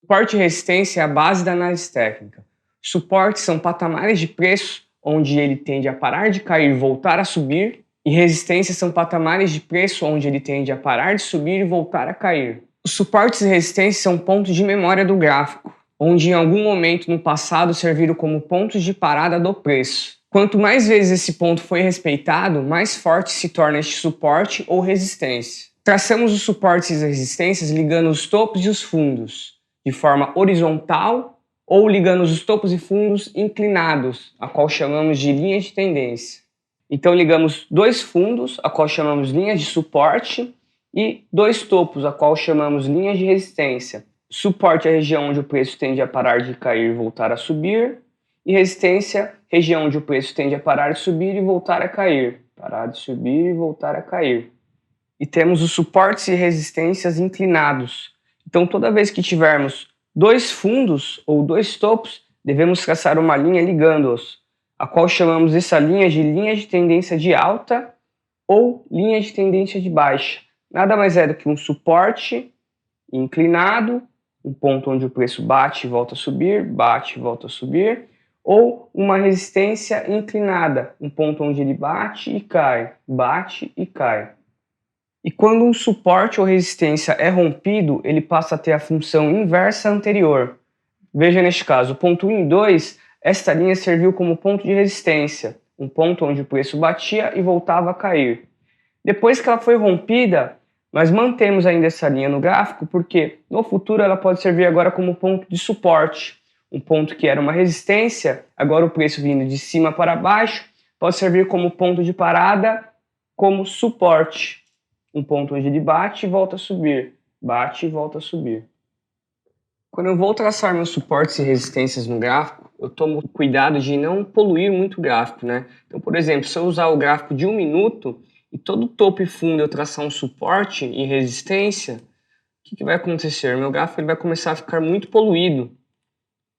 Suporte e resistência é a base da análise técnica. Suportes são patamares de preço onde ele tende a parar de cair e voltar a subir, e resistências são patamares de preço onde ele tende a parar de subir e voltar a cair. Os suportes e resistências são pontos de memória do gráfico, onde em algum momento no passado serviram como pontos de parada do preço. Quanto mais vezes esse ponto foi respeitado, mais forte se torna este suporte ou resistência. Traçamos os suportes e resistências ligando os topos e os fundos, de forma horizontal ou ligando os topos e fundos inclinados, a qual chamamos de linha de tendência. Então ligamos dois fundos, a qual chamamos linha de suporte, e dois topos, a qual chamamos linha de resistência. Suporte é a região onde o preço tende a parar de cair e voltar a subir, e resistência, região onde o preço tende a parar de subir e voltar a cair. Parar de subir e voltar a cair. E temos os suportes e resistências inclinados. Então toda vez que tivermos dois fundos ou dois topos, devemos traçar uma linha ligando-os, a qual chamamos essa linha de tendência de alta ou linha de tendência de baixa. Nada mais é do que um suporte inclinado, um ponto onde o preço bate e volta a subir, bate e volta a subir, ou uma resistência inclinada, um ponto onde ele bate e cai. E quando um suporte ou resistência é rompido, ele passa a ter a função inversa anterior. Veja neste caso, ponto 1 e 2, esta linha serviu como ponto de resistência, um ponto onde o preço batia e voltava a cair. Depois que ela foi rompida, nós mantemos ainda essa linha no gráfico, porque no futuro ela pode servir agora como ponto de suporte. Um ponto que era uma resistência, agora o preço vindo de cima para baixo, pode servir como ponto de parada, como suporte. Um ponto onde ele bate e volta a subir, bate e volta a subir. Quando eu vou traçar meus suportes e resistências no gráfico, eu tomo cuidado de não poluir muito o gráfico, né? Então, por exemplo, se eu usar o gráfico de 1 minuto e todo topo e fundo eu traçar um suporte e resistência, o que vai acontecer? Meu gráfico ele vai começar a ficar muito poluído.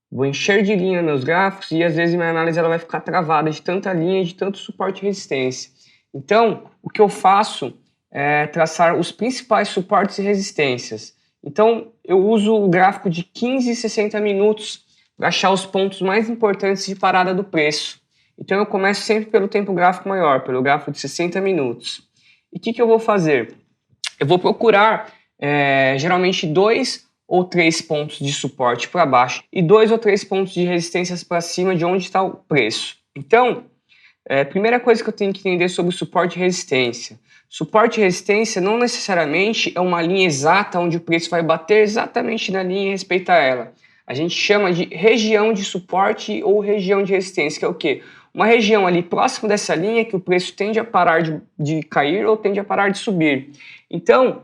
Vou encher de linha meus gráficos e às vezes minha análise ela vai ficar travada de tanta linha e de tanto suporte e resistência. Então, o que eu faço é traçar os principais suportes e resistências. Então, eu uso o gráfico de 15 e 60 minutos para achar os pontos mais importantes de parada do preço. Então, eu começo sempre pelo tempo gráfico maior, pelo gráfico de 60 minutos. E o que eu vou fazer? Eu vou procurar, geralmente, 2 ou 3 pontos de suporte para baixo e 2 ou 3 pontos de resistências para cima de onde está o preço. Então, a primeira coisa que eu tenho que entender sobre suporte e resistência. Suporte e resistência não necessariamente é uma linha exata onde o preço vai bater exatamente na linha e respeitar ela. A gente chama de região de suporte ou região de resistência, que é o quê? Uma região ali próximo dessa linha que o preço tende a parar de cair ou tende a parar de subir. Então,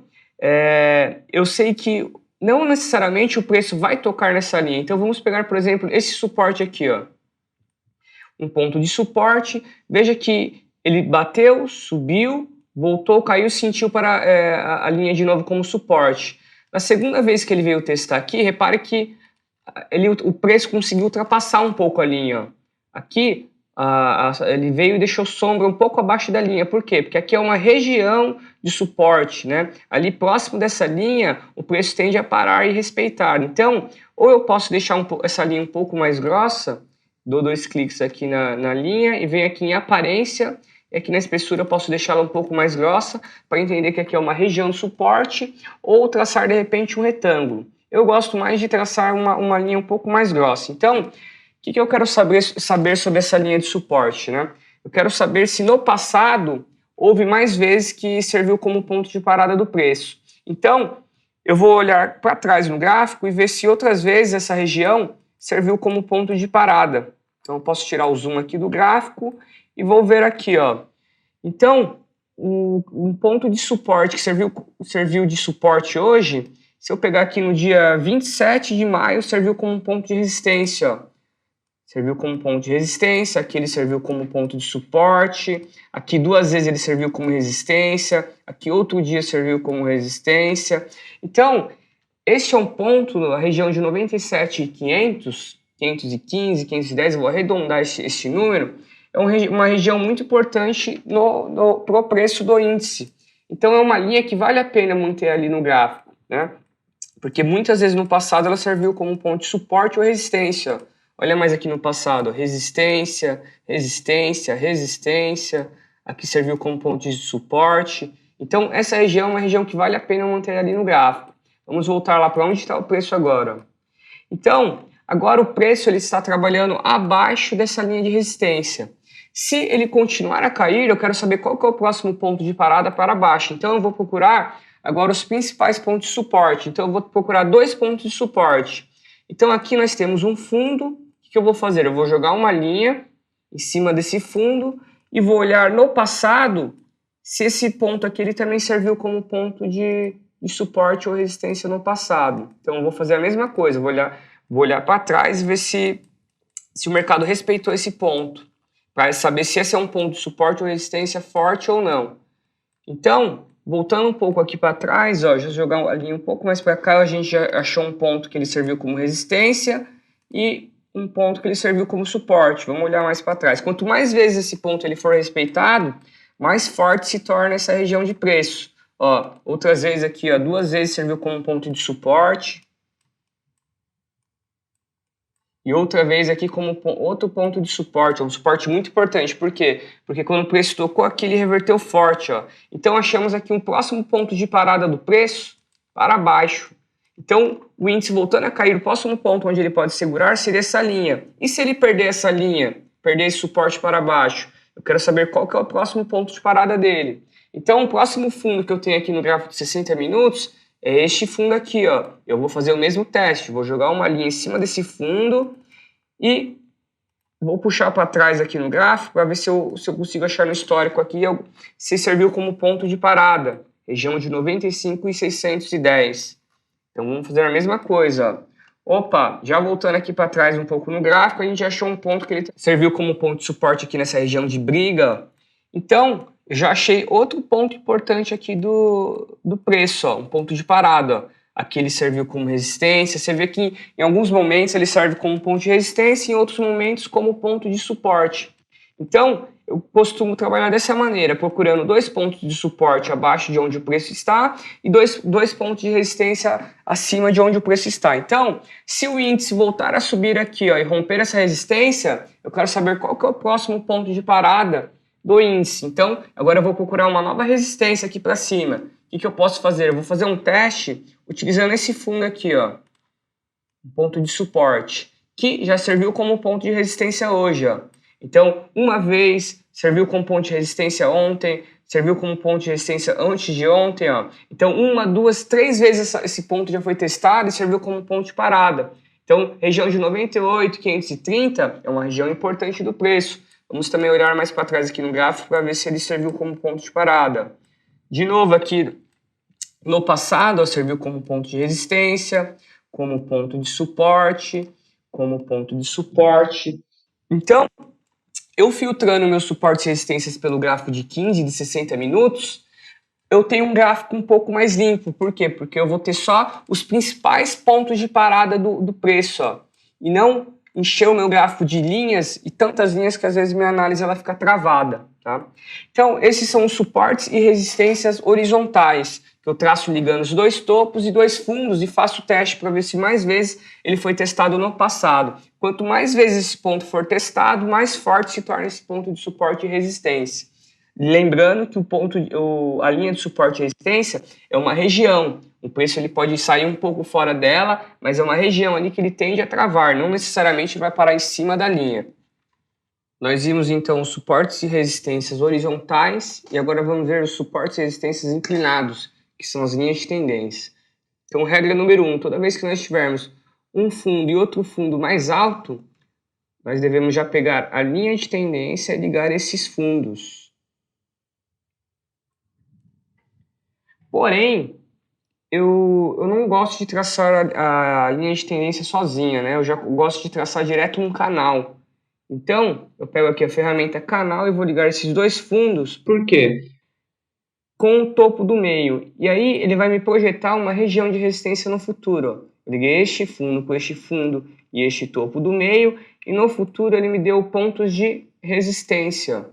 eu sei que não necessariamente o preço vai tocar nessa linha. Então, vamos pegar, por exemplo, esse suporte aqui, ó. Um ponto de suporte, veja que ele bateu, subiu, voltou, caiu, sentiu para a linha de novo como suporte. Na segunda vez que ele veio testar aqui, repare que o preço conseguiu ultrapassar um pouco a linha. Aqui, ele veio e deixou sombra um pouco abaixo da linha. Por quê? Porque aqui é uma região de suporte, né? Ali próximo dessa linha, o preço tende a parar e respeitar. Então, ou eu posso deixar essa linha um pouco mais grossa, dou 2 cliques aqui na linha e venho aqui em aparência, e aqui na espessura eu posso deixá-la um pouco mais grossa para entender que aqui é uma região de suporte, ou traçar de repente um retângulo. Eu gosto mais de traçar uma linha um pouco mais grossa. Então, o que eu quero saber sobre essa linha de suporte, né? Eu quero saber se no passado houve mais vezes que serviu como ponto de parada do preço. Então, eu vou olhar para trás no gráfico e ver se outras vezes essa região serviu como ponto de parada. Então, eu posso tirar o zoom aqui do gráfico e vou ver aqui, ó. Então, um ponto de suporte que serviu de suporte hoje, se eu pegar aqui no dia 27 de maio, serviu como um ponto de resistência, ó. Serviu como ponto de resistência, aqui ele serviu como ponto de suporte, aqui 2 vezes ele serviu como resistência, aqui outro dia serviu como resistência. Então, este é um ponto, a região de 97.500, 515, 510, eu vou arredondar este número, é uma região muito importante para o preço do índice. Então, é uma linha que vale a pena manter ali no gráfico, né? Porque muitas vezes no passado ela serviu como ponto de suporte ou resistência. Olha mais aqui no passado, resistência, resistência, resistência. Aqui serviu como ponto de suporte. Então essa região é uma região que vale a pena manter ali no gráfico. Vamos voltar lá para onde está o preço agora. Então, agora o preço ele está trabalhando abaixo dessa linha de resistência. Se ele continuar a cair, eu quero saber qual que é o próximo ponto de parada para baixo. Então eu vou procurar agora os principais pontos de suporte. Então eu vou procurar 2 pontos de suporte. Então aqui nós temos um fundo. O que eu vou fazer? Eu vou jogar uma linha em cima desse fundo e vou olhar no passado se esse ponto aqui ele também serviu como ponto de suporte ou resistência no passado. Então eu vou fazer a mesma coisa, vou olhar para trás e ver se o mercado respeitou esse ponto, para saber se esse é um ponto de suporte ou resistência forte ou não. Então, voltando um pouco aqui para trás, ó, já jogar a linha um pouco mais para cá, a gente já achou um ponto que ele serviu como resistência e um ponto que ele serviu como suporte. Vamos olhar mais para trás. Quanto mais vezes esse ponto ele for respeitado, mais forte se torna essa região de preço. Ó, outras vezes aqui, ó, 2 vezes serviu como ponto de suporte. E outra vez aqui como outro ponto de suporte, um suporte muito importante. Por quê? Porque quando o preço tocou aqui, ele reverteu forte. Ó. Então achamos aqui um próximo ponto de parada do preço para baixo. Então o índice voltando a cair, o próximo ponto onde ele pode segurar seria essa linha. E se ele perder essa linha, perder esse suporte para baixo, eu quero saber qual que é o próximo ponto de parada dele. Então o próximo fundo que eu tenho aqui no gráfico de 60 minutos é este fundo aqui, ó. Eu vou fazer o mesmo teste, vou jogar uma linha em cima desse fundo e vou puxar para trás aqui no gráfico para ver se eu consigo achar no histórico aqui se serviu como ponto de parada, região de 95,610. Então vamos fazer a mesma coisa, ó. Opa, já voltando aqui para trás um pouco no gráfico, a gente achou um ponto que ele serviu como ponto de suporte aqui nessa região de briga. Então, já achei outro ponto importante aqui do preço, ó, um ponto de parada. Ó. Aqui ele serviu como resistência. Você vê que em alguns momentos ele serve como ponto de resistência e em outros momentos como ponto de suporte. Então, eu costumo trabalhar dessa maneira, procurando 2 pontos de suporte abaixo de onde o preço está e dois pontos de resistência acima de onde o preço está. Então, se o índice voltar a subir aqui, ó, e romper essa resistência, eu quero saber qual que é o próximo ponto de parada do índice. Então, agora eu vou procurar uma nova resistência aqui para cima. O que eu posso fazer? Eu vou fazer um teste utilizando esse fundo aqui, ó, um ponto de suporte, que já serviu como ponto de resistência hoje, ó. Então, uma vez serviu como ponto de resistência ontem, serviu como ponto de resistência antes de ontem, ó. Então, 1, 2, 3 vezes esse ponto já foi testado e serviu como ponto de parada. Então, região de 98,530 é uma região importante do preço. Vamos também olhar mais para trás aqui no gráfico para ver se ele serviu como ponto de parada. De novo aqui, no passado, ó, serviu como ponto de resistência, como ponto de suporte, como ponto de suporte. Então, eu filtrando meus suportes e resistências pelo gráfico de 15 e de 60 minutos, eu tenho um gráfico um pouco mais limpo. Por quê? Porque eu vou ter só os principais pontos de parada do preço, ó, e não encher o meu gráfico de linhas e tantas linhas que às vezes minha análise ela fica travada. Tá? Então, esses são os suportes e resistências horizontais, que eu traço ligando os 2 topos e 2 fundos e faço o teste para ver se mais vezes ele foi testado no passado. Quanto mais vezes esse ponto for testado, mais forte se torna esse ponto de suporte e resistência. Lembrando que a linha de suporte e resistência é uma região. O preço ele pode sair um pouco fora dela, mas é uma região ali que ele tende a travar, não necessariamente vai parar em cima da linha. Nós vimos então os suportes e resistências horizontais e agora vamos ver os suportes e resistências inclinados, que são as linhas de tendência. Então, regra número 1, toda vez que nós tivermos um fundo e outro fundo mais alto, nós devemos já pegar a linha de tendência e ligar esses fundos. Porém, eu não gosto de traçar a linha de tendência sozinha, né? Eu já gosto de traçar direto um canal. Então, eu pego aqui a ferramenta canal e vou ligar esses 2 fundos. Por quê? Com o topo do meio. E aí ele vai me projetar uma região de resistência no futuro. Eu liguei este fundo com este fundo e este topo do meio. E no futuro ele me deu pontos de resistência.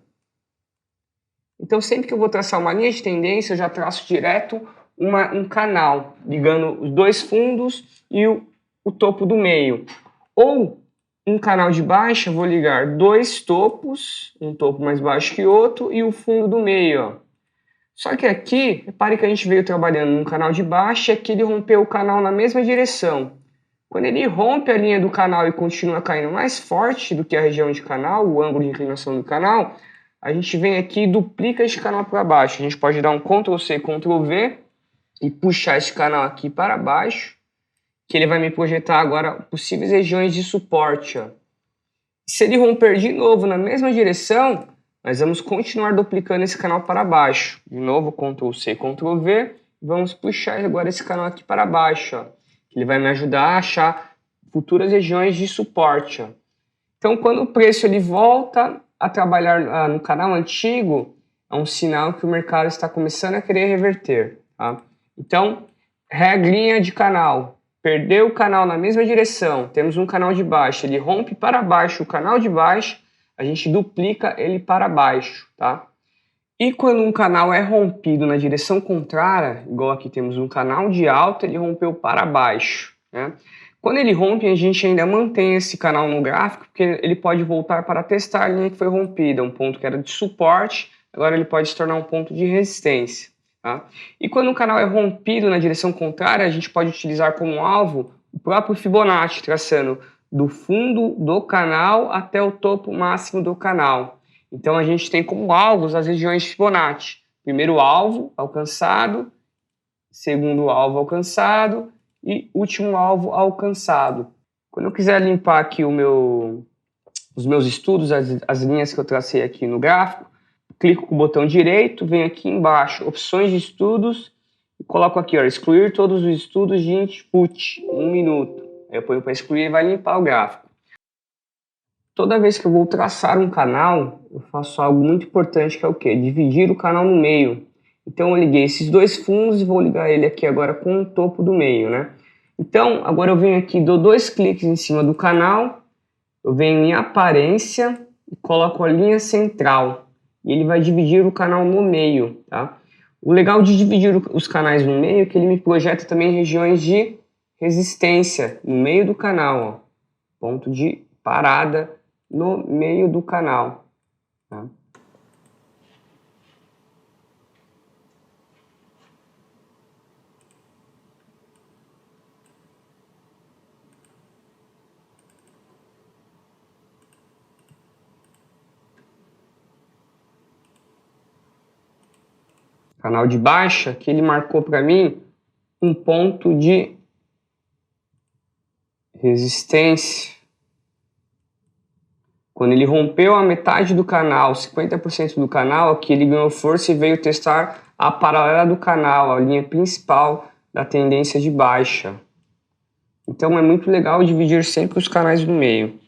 Então sempre que eu vou traçar uma linha de tendência, eu já traço direto um canal, ligando os dois fundos e o topo do meio. Ou um canal de baixa, vou ligar dois topos, um topo mais baixo que outro e o fundo do meio. Ó. Só que aqui, repare que a gente veio trabalhando num canal de baixa e aqui ele rompeu o canal na mesma direção. Quando ele rompe a linha do canal e continua caindo mais forte do que a região de canal, o ângulo de inclinação do canal, a gente vem aqui e duplica esse canal para baixo. A gente pode dar um Ctrl+C, Ctrl+V e puxar esse canal aqui para baixo, que ele vai me projetar agora possíveis regiões de suporte. Ó. Se ele romper de novo na mesma direção, nós vamos continuar duplicando esse canal para baixo. De novo, Ctrl+C, Ctrl+V, vamos puxar agora esse canal aqui para baixo, ó. Ele vai me ajudar a achar futuras regiões de suporte. Ó. Então, quando o preço ele volta a trabalhar no canal antigo, é um sinal que o mercado está começando a querer reverter. Tá? Então, regrinha de canal. Perdeu o canal na mesma direção, temos um canal de baixo, ele rompe para baixo o canal de baixo, a gente duplica ele para baixo. Tá? E quando um canal é rompido na direção contrária, igual aqui temos um canal de alta, ele rompeu para baixo. Né? Quando ele rompe, a gente ainda mantém esse canal no gráfico, porque ele pode voltar para testar a linha que foi rompida, um ponto que era de suporte, agora ele pode se tornar um ponto de resistência. Tá? E quando o canal é rompido na direção contrária, a gente pode utilizar como alvo o próprio Fibonacci, traçando do fundo do canal até o topo máximo do canal. Então a gente tem como alvos as regiões de Fibonacci. Primeiro alvo alcançado, segundo alvo alcançado e último alvo alcançado. Quando eu quiser limpar aqui os meus estudos, as linhas que eu tracei aqui no gráfico, clico com o botão direito, venho aqui embaixo, opções de estudos, e coloco aqui, ó, excluir todos os estudos de input, 1 minuto. Aí eu ponho para excluir e vai limpar o gráfico. Toda vez que eu vou traçar um canal, eu faço algo muito importante que é o quê? Dividir o canal no meio. Então eu liguei esses dois fundos e vou ligar ele aqui agora com o topo do meio, né? Então agora eu venho aqui, dou dois cliques em cima do canal, eu venho em aparência e coloco a linha central. E ele vai dividir o canal no meio, tá? O legal de dividir os canais no meio é que ele me projeta também regiões de resistência no meio do canal, ó. Ponto de parada no meio do canal. Tá? Canal de baixa, que ele marcou para mim um ponto de resistência. Quando ele rompeu a metade do canal, 50% do canal, aqui ele ganhou força e veio testar a paralela do canal, a linha principal da tendência de baixa. Então é muito legal dividir sempre os canais no meio.